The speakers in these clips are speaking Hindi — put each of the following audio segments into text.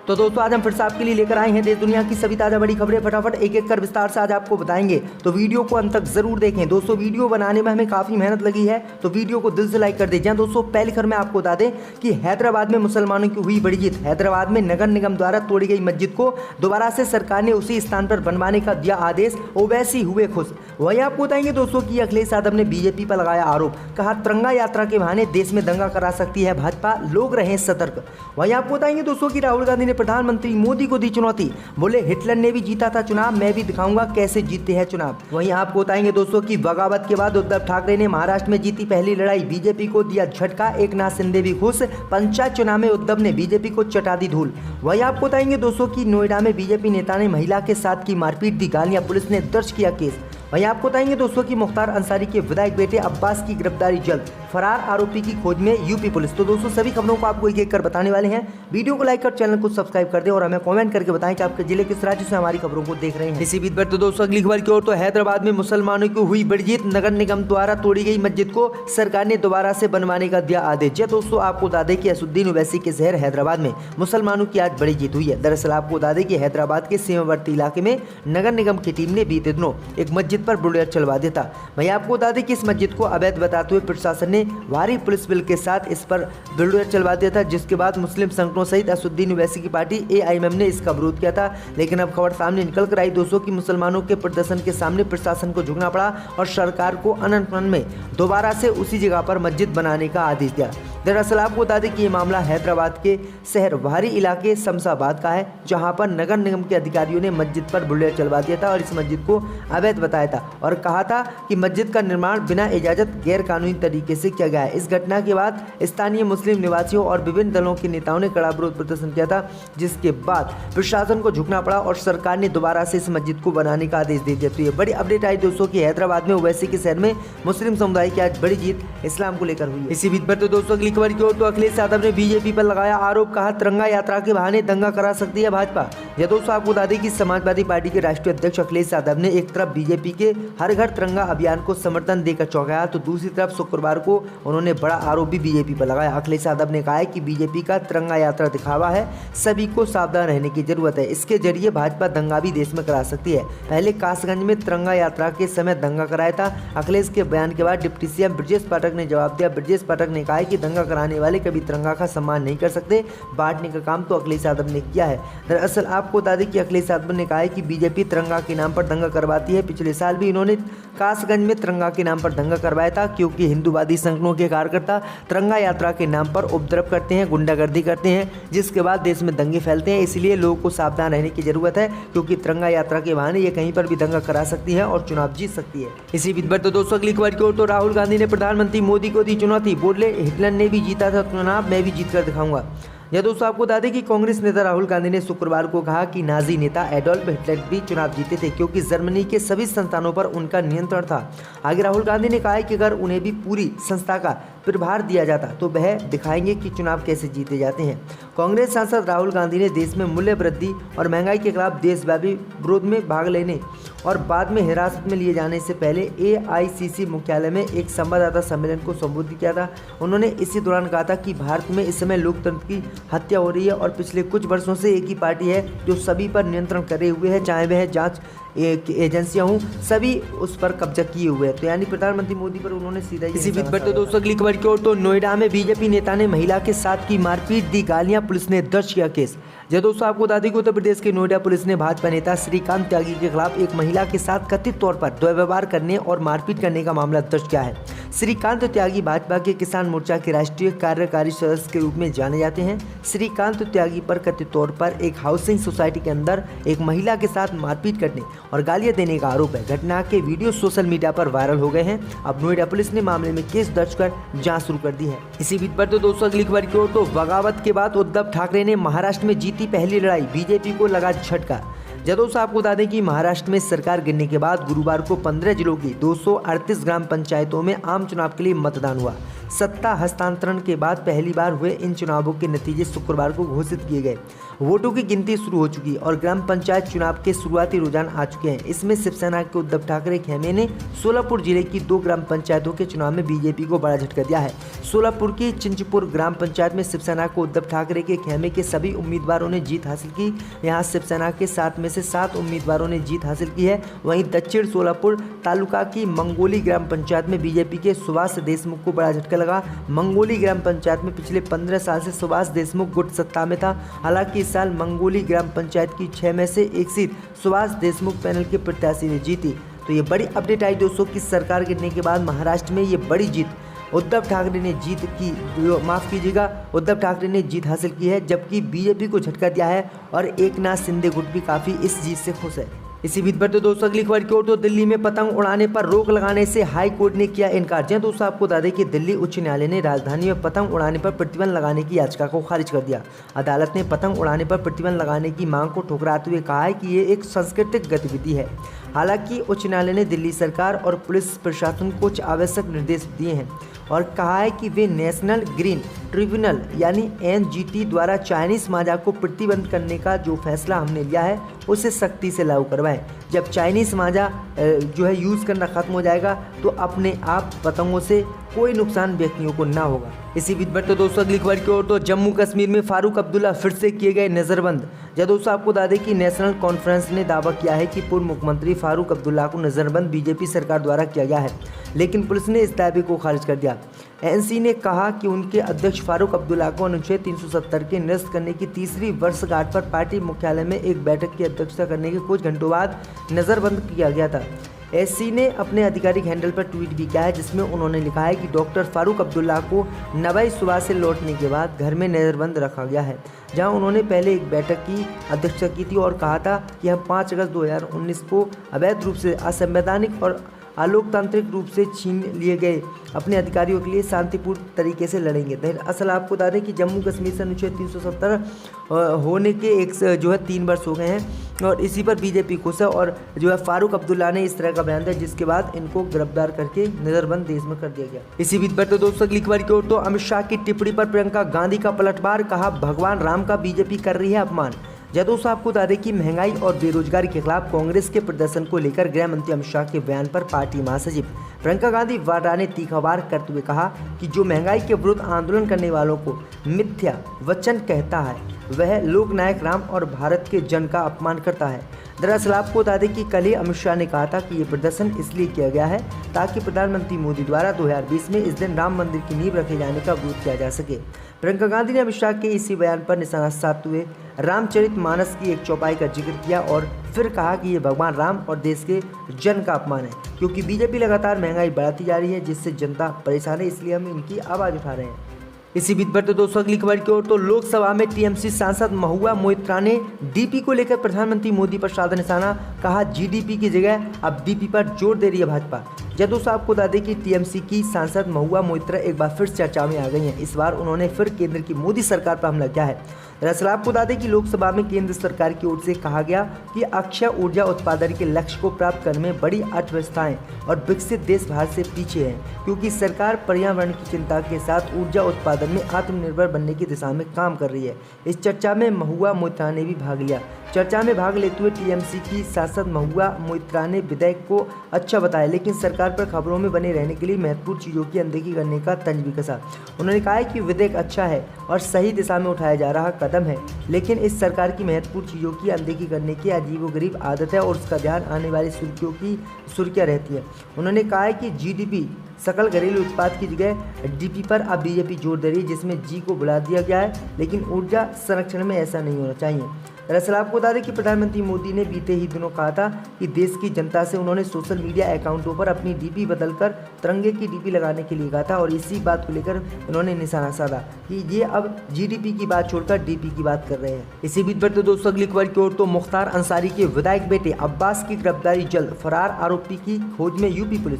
तो दोस्तों आज हम फिर से आपके लिए लेकर आए हैं देश दुनिया की सभी ताज़ा बड़ी खबरें। फटाफट एक एक कर विस्तार से आज आपको बताएंगे, तो वीडियो को अंत तक जरूर देखें। दोस्तों वीडियो बनाने में हमें काफ़ी मेहनत लगी है, तो वीडियो को दिल से लाइक कर दीजिए। दोस्तों पहली खबर में आपको बता दें कि हैदराबाद में मुसलमानों की हुई बड़ी जीत। हैदराबाद में नगर निगम द्वारा तोड़ी गई मस्जिद को दोबारा से सरकार ने उसी स्थान पर बनवाने का दिया आदेश। ओवैसी हुए खुश। वहीं आपको बताएंगे दोस्तों कि अखिलेश यादव ने बीजेपी पर लगाया आरोप, कहा तिरंगा यात्रा के बहाने देश में दंगा करा सकती है भाजपा, लोग रहें सतर्क। वहीं आपको बताएंगे दोस्तों कि राहुल गांधी ने प्रधानमंत्री मोदी को दी चुनौती, बोले हिटलर ने भी जीता था चुनाव, मैं भी दिखाऊंगा कैसे जीतते हैं चुनाव। वहीं आपको बताएंगे दोस्तों कि बगावत के बाद उद्धव ठाकरे ने महाराष्ट्र में जीती पहली लड़ाई, बीजेपी को दिया झटका, एकनाथ शिंदे भी खुश। पंचायत चुनाव में उद्धव ने बीजेपी को चटा दी धूल। वहीं आपको बताएंगे दोस्तों कि नोएडा में बीजेपी नेता ने महिला के साथ की मारपीट, दी गालियां, पुलिस ने दर्ज किया केस। वहीं आपको बताएंगे दोस्तों कि मुख्तार अंसारी के विधायक बेटे अब्बास की गिरफ्तारी जल्द, फरार आरोपी की खोज में यूपी पुलिस। तो दोस्तों सभी खबरों को आपको एक एक कर बताने वाले हैं। वीडियो को लाइक कर चैनल को सब्सक्राइब कर दें और हमें कमेंट करके बताएं कि आपके जिले किस राज्य से हमारी खबरों को देख रहे हैं। इसी बीच पर तो दोस्तों अगली खबर की ओर, तो हैदराबाद में मुसलमानों की हुई बड़ी जीत। नगर निगम द्वारा तोड़ी गई मस्जिद को सरकार ने दोबारा से बनवाने का दिया आदेश। दोस्तों आपको बता दें कि असुद्दीन ओवैसी के शहर हैदराबाद में मुसलमानों की आज बड़ी जीत हुई है। दरअसल आपको बता दें कि हैदराबाद के सीमावर्ती इलाके में नगर निगम की टीम ने बीते दिनों एक मस्जिद पर बुलडोजर चलवा दिया था। वहीं आपको बता दें कि इस मस्जिद को अवैध बताते हुए प्रशासन ने भारी पुलिस बल के साथ इस पर बुलडोजर चलवा दिया था, जिसके बाद मुस्लिम संगठनों सहित असुद्दीन ओवैसी की पार्टी एआईएमएम ने इसका विरोध किया था। लेकिन अब खबर सामने निकल कर आई दोस्तों कि मुसलमानों के प्रदर्शन के सामने प्रशासन को झुकना पड़ा और सरकार को अनंतनाग में दोबारा से उसी जगह पर मस्जिद बनाने का आदेश दिया। दरअसल आपको बता दें कि ये मामला हैदराबाद के शहर बाहरी इलाके शमशाबाद का है, जहां पर नगर निगम के अधिकारियों ने मस्जिद पर बुलडोजर चलवा दिया था और इस मस्जिद को अवैध बताया था और कहा था कि मस्जिद का निर्माण बिना इजाजत गैर कानूनी तरीके से किया गया है। इस घटना के बाद स्थानीय मुस्लिम निवासियों और विभिन्न दलों के नेताओं ने कड़ा विरोध प्रदर्शन किया था, जिसके बाद प्रशासन को झुकना पड़ा और सरकार ने दोबारा से इस मस्जिद को बनाने का आदेश दे दिया। तो ये बड़ी अपडेट आई दोस्तों कि हैदराबाद में ओवैसी के शहर में मुस्लिम समुदाय की आज बड़ी जीत इस्लाम को लेकर हुई। इसी बीच पर तो दोस्तों अगली खबर की ओर, तो अखिलेश यादव ने बीजेपी पर लगाया आरोप, कहा तिरंगा यात्रा के बहाने दंगा करा सकती है भाजपा। यह दोस्तों आपको बता दें कि समाजवादी पार्टी के राष्ट्रीय अध्यक्ष अखिलेश यादव ने एक तरफ बीजेपी के हर घर तिरंगा अभियान को समर्थन देकर चौंकाया, तो दूसरी तरफ शुक्रवार को उन्होंने बड़ा आरोप भी बीजेपी पर लगाया। अखिलेश यादव ने कहा है कि बीजेपी का तिरंगा यात्रा दिखावा है, सभी को सावधान रहने की जरूरत है, इसके जरिए भाजपा दंगा भी देश में करा सकती है। पहले कासगंज में तिरंगा यात्रा के समय दंगा कराया था। अखिलेश के बयान के बाद डिप्टी सीएम ब्रजेश पाठक ने जवाब दिया। ब्रजेश पाठक ने कहा है कि दंगा कराने वाले कभी तिरंगा का सम्मान नहीं कर सकते, बांटने का काम तो अखिलेश यादव ने किया है। दरअसल आपको बता दें कि अखिलेश यादव ने कहा है कि बीजेपी तिरंगा के नाम पर दंगा करवाती है। पिछले साल भी इन्होंने कासगंज में तिरंगा के नाम पर दंगा करवाया था, क्योंकि हिंदूवादी संगठनों के कार्यकर्ता तिरंगा यात्रा के नाम पर उपद्रव करते हैं, गुंडागर्दी करते हैं, जिसके बाद देश में दंगे फैलते हैं। इसलिए लोगों को सावधान रहने की जरूरत है, क्योंकि तिरंगा यात्रा के बहाने ये कहीं पर भी दंगा करा सकती है और चुनाव जीत सकती है। इसी बीच पर तो दोस्तों अगली खबर की ओर, तो राहुल गांधी ने प्रधानमंत्री मोदी को दी चुनौती, बोले हिटलर ने भी जीता था चुनाव, मैं भी जीत कर दिखाऊंगा। यह दोस्तों आपको बता दें कि कांग्रेस नेता राहुल गांधी ने शुक्रवार को कहा कि नाजी नेता एडोल्फ हिटलर भी चुनाव जीते थे, क्योंकि जर्मनी के सभी संस्थानों पर उनका नियंत्रण था। आगे राहुल गांधी ने कहा है कि अगर उन्हें भी पूरी संस्था का प्रभार दिया जाता तो वह दिखाएंगे कि चुनाव कैसे जीते जाते हैं। कांग्रेस सांसद राहुल गांधी ने देश में मूल्य वृद्धि और महंगाई के खिलाफ देशव्यापी विरोध में भाग लेने और बाद में हिरासत में लिए जाने से पहले एआईसीसी मुख्यालय में एक संवाददाता सम्मेलन को संबोधित किया था। उन्होंने इसी दौरान कहा था कि भारत में इस समय लोकतंत्र की हत्या हो रही है और पिछले कुछ वर्षों से एक ही पार्टी है जो सभी पर नियंत्रण करे हुए है, चाहे वह जांच एजेंसियां हूँ, सभी उस पर कब्जा किए हुए हैं। तो यानी प्रधानमंत्री मोदी पर उन्होंने सीधा इसी बीच पर तो दोस्तों अगली खबर की ओर, तो नोएडा में बीजेपी नेता ने महिला के साथ की मारपीट, दी गालियां, पुलिस ने दर्ज किया केस। जब दोस्तों आपको बता दें कि उत्तर प्रदेश के नोएडा पुलिस ने भाजपा नेता श्रीकांत त्यागी के खिलाफ एक महिला के साथ कथित तौर पर दुर्व्यवहार करने और मारपीट करने का मामला दर्ज किया है। श्रीकांत त्यागी भाजपा के किसान मोर्चा के राष्ट्रीय कार्यकारी सदस्य के रूप में जाने जाते हैं। श्रीकांत त्यागी पर कथित तौर पर एक हाउसिंग सोसाइटी के अंदर एक महिला के साथ मारपीट करने और गालियां देने का आरोप है। घटना के वीडियो सोशल मीडिया पर वायरल हो गए हैं। अब नोएडा पुलिस ने मामले में केस दर्ज कर जांच शुरू कर दी है। इसी बीच पर तो दोस्तों अगली खबर की ओर, तो बगावत के बाद उद्धव ठाकरे ने महाराष्ट्र में जीती पहली लड़ाई, बीजेपी को लगा झटका। दोस्तों आपको बता दें कि महाराष्ट्र में सरकार गिरने के बाद गुरुवार को 15 जिलों की 238 ग्राम पंचायतों में आम चुनाव के लिए मतदान हुआ। सत्ता हस्तांतरण के बाद पहली बार हुए इन चुनावों के नतीजे शुक्रवार को घोषित किए गए। वोटों की गिनती शुरू हो चुकी और ग्राम पंचायत चुनाव के शुरुआती रुझान आ चुके हैं। इसमें शिवसेना के उद्धव ठाकरे खेमे ने सोलापुर जिले की 2 ग्राम पंचायतों के चुनाव में बीजेपी को बड़ा झटका दिया है। सोलापुर की चिंचपुर ग्राम पंचायत में शिवसेना को उद्धव ठाकरे के खेमे के सभी उम्मीदवारों ने जीत हासिल की। यहाँ शिवसेना के 7 में से 7 उम्मीदवारों ने जीत हासिल की है। वहीं दक्षिण सोलापुर तालुका की मंगोली ग्राम पंचायत में बीजेपी के सुभाष देशमुख को बड़ा झटका लगा। मंगोली ग्राम पंचायत में पिछले 15 साल से सुभाष देशमुख गुट सत्ता में था। हालांकि इस साल मंगोली ग्राम पंचायत की 6 में से 1 सीट सुभाष देशमुख पैनल के प्रत्याशी ने जीती। तो ये बड़ी अपडेट आई दोस्तों कि सरकार गिरने के बाद महाराष्ट्र में ये बड़ी जीत उद्धव ठाकरे ने उद्धव ठाकरे ने जीत हासिल की है, जबकि बीजेपी को झटका दिया है और एकनाथ शिंदे गुट भी काफ़ी इस जीत से खुश है। इसी बीच पर तो दोस्तों अगली खबर की ओर तो दिल्ली में पतंग उड़ाने पर रोक लगाने से हाई कोर्ट ने किया इनकार। जी दोस्तों आपको बता दें कि दिल्ली उच्च न्यायालय ने राजधानी में पतंग उड़ाने पर प्रतिबंध लगाने की याचिका को खारिज कर दिया। अदालत ने पतंग उड़ाने पर प्रतिबंध लगाने की मांग को ठुकराते हुए कहा है कि ये एक सांस्कृतिक गतिविधि है। हालांकि उच्च न्यायालय ने दिल्ली सरकार और पुलिस प्रशासन को कुछ आवश्यक निर्देश दिए हैं और कहा है कि वे नेशनल ग्रीन ट्रिब्यूनल यानी NGT द्वारा चाइनीज़ मांझा को प्रतिबंध करने का जो फैसला हमने लिया है उसे सख्ती से लागू करवाएं। जब चाइनीज़ मांझा जो है यूज़ करना ख़त्म हो जाएगा तो अपने आप पतंगों से कोई नुकसान व्यक्तियों को ना होगा। इसी बीच पर तो दोस्तों अगली खबर की ओर तो जम्मू कश्मीर में फारूक अब्दुल्ला फिर से किए गए नज़रबंद। जब दोस्तों आपको बता दें कि नेशनल कॉन्फ्रेंस ने दावा किया है कि पूर्व मुख्यमंत्री फारूक अब्दुल्ला को नज़रबंद बीजेपी सरकार द्वारा किया गया है, लेकिन पुलिस ने इस दावे को खारिज कर दिया। NC ने कहा कि उनके अध्यक्ष फारूक अब्दुल्ला को अनुच्छेद 370 के निरस्त करने की 3री वर्षगांठ पर पार्टी मुख्यालय में एक बैठक की अध्यक्षता करने के कुछ घंटों बाद नज़रबंद किया गया था। SC ने अपने आधिकारिक हैंडल पर ट्वीट भी किया है, जिसमें उन्होंने लिखा है कि डॉक्टर फारूक अब्दुल्ला को नवाई सुबह से लौटने के बाद घर में नज़रबंद रखा गया है, जहां उन्होंने पहले एक बैठक की अध्यक्षता की थी और कहा था कि हम 5 अगस्त 2019 को अवैध रूप से असंवैधानिक और अलोकतांत्रिक रूप से छीन लिए गए अपने अधिकारियों के लिए शांतिपूर्ण तरीके से लड़ेंगे। दरअसल आपको बता दें कि जम्मू कश्मीर से अनुच्छेद 370 होने के 3 वर्ष हो गए हैं और इसी पर बीजेपी खुश है और फारूक अब्दुल्ला ने इस तरह का बयान दिया, जिसके बाद इनको गिरफ्तार करके नज़रबंद देश में कर दिया गया। इसी बीच पर तो दोस्तों अगली खबर की ओर तो अमित शाह की टिप्पणी पर प्रियंका गांधी का पलटवार, कहा भगवान राम का बीजेपी कर रही है अपमान। दोस्तों आपको बता दें कि महंगाई और बेरोजगारी के खिलाफ कांग्रेस के प्रदर्शन को लेकर गृह मंत्री अमित शाह के बयान पर पार्टी महासचिव प्रियंका गांधी वाड्रा ने तीखा वार करते हुए कहा कि जो महंगाई के विरुद्ध आंदोलन करने वालों को मिथ्या वचन कहता है वह लोकनायक राम और भारत के जन का अपमान करता है। दरअसल आपको बता दें कि कल ही अमित शाह ने कहा था कि ये प्रदर्शन इसलिए किया गया है ताकि प्रधानमंत्री मोदी द्वारा 2020 में इस दिन राम मंदिर की नींव रखे जाने का विरोध किया जा सके। प्रियंका गांधी ने अमित शाह के इसी बयान पर निशाना साधते हुए रामचरितमानस की एक चौपाई का जिक्र किया और फिर कहा कि ये भगवान राम और देश के जन का अपमान है, क्योंकि बीजेपी लगातार महंगाई बढ़ाती जा रही है जिससे जनता परेशान है, इसलिए हम इनकी आवाज़ उठा रहे हैं। इसी बीच पर तो दोस्तों अगली खबर की ओर तो लोकसभा में टीएमसी सांसद महुआ मोइत्रा ने डीपी को लेकर प्रधानमंत्री मोदी पर साधा निशाना, कहा जीडीपी की जगह अब डीपी पर जोर दे रही है भाजपा। दोस्तों आपको बता दें कि टीएमसी की सांसद महुआ मोइत्रा एक बार फिर चर्चा में आ गई हैं। इस बार उन्होंने फिर केंद्र की मोदी सरकार पर हमला किया है। दरअसल आपको बता दें कि लोकसभा में केंद्र सरकार की ओर से कहा गया कि अक्षय ऊर्जा उत्पादन के लक्ष्य को प्राप्त करने में बड़ी अर्थव्यवस्थाएं और विकसित देश भारत से पीछे हैं, क्योंकि सरकार पर्यावरण की चिंता के साथ ऊर्जा उत्पादन में आत्मनिर्भर बनने की दिशा में काम कर रही है। इस चर्चा में महुआ मोइत्रा ने भी भाग लिया। चर्चा में भाग लेते हुए टीएमसी की सांसद महुआ मोइत्रा ने विधेयक को अच्छा बताया, लेकिन सरकार पर खबरों में बने रहने के लिए महत्वपूर्ण चीज़ों की अनदेखी करने का तंज भी कसा। उन्होंने कहा है कि विधेयक अच्छा है और सही दिशा में उठाया जा रहा कदम है, लेकिन इस सरकार की महत्वपूर्ण चीज़ों की अनदेखी करने की अजीबोगरीब आदत है और उसका ध्यान आने वाली सुर्खियाँ रहती है। उन्होंने कहा है कि जीडीपी सकल घरेलू उत्पाद की जगह डीपी पर अब बीजेपी जोर दे रही है, जिसमें जी को बुला दिया गया है, लेकिन ऊर्जा संरक्षण में ऐसा नहीं होना चाहिए। दरअसल आपको बता दें कि प्रधानमंत्री मोदी ने बीते ही दिनों कहा था कि देश की जनता से उन्होंने सोशल मीडिया अकाउंटों पर अपनी डीपी बदलकर तिरंगे की डीपी लगाने के लिए कहा था और इसी बात को लेकर उन्होंने निशाना साधा कि ये अब जीडीपी की बात छोड़कर डीपी की बात कर रहे हैं। इसी बीच पर तो दोस्तों अगली खबर की ओर तो मुख्तार अंसारी के विधायक बेटे अब्बास की गिरफ्तारी जल्द, फरार आरोपी की खोज में यूपी पुलिस।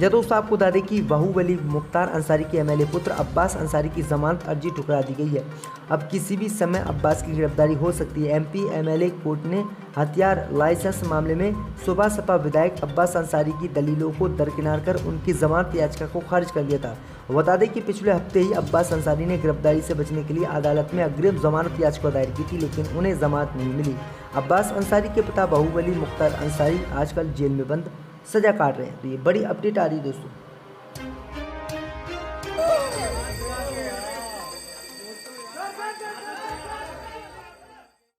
दोस्तों आपको बता दें कि बाहुबली मुख्तार अंसारी के एमएलए पुत्र अब्बास अंसारी की जमानत अर्जी ठुकरा दी गई है। अब किसी भी समय अब्बास की गिरफ्तारी हो सकती है। एमपी एमएलए कोर्ट ने हथियार लाइसेंस मामले में सुबह सपा विधायक अब्बास अंसारी की दलीलों को दरकिनार कर उनकी जमानत याचिका को खारिज कर दिया था। तो बता दें कि पिछले हफ्ते ही अब्बास अंसारी ने गिरफ्तारी से बचने के लिए अदालत में अग्रिम जमानत याचिका दायर की थी, लेकिन उन्हें जमानत नहीं मिली। अब्बास अंसारी के पिता बाहुबली मुख्तार अंसारी आजकल जेल में बंद सजा काट रहे हैं। तो ये बड़ी अपडेट आ रही है दोस्तों।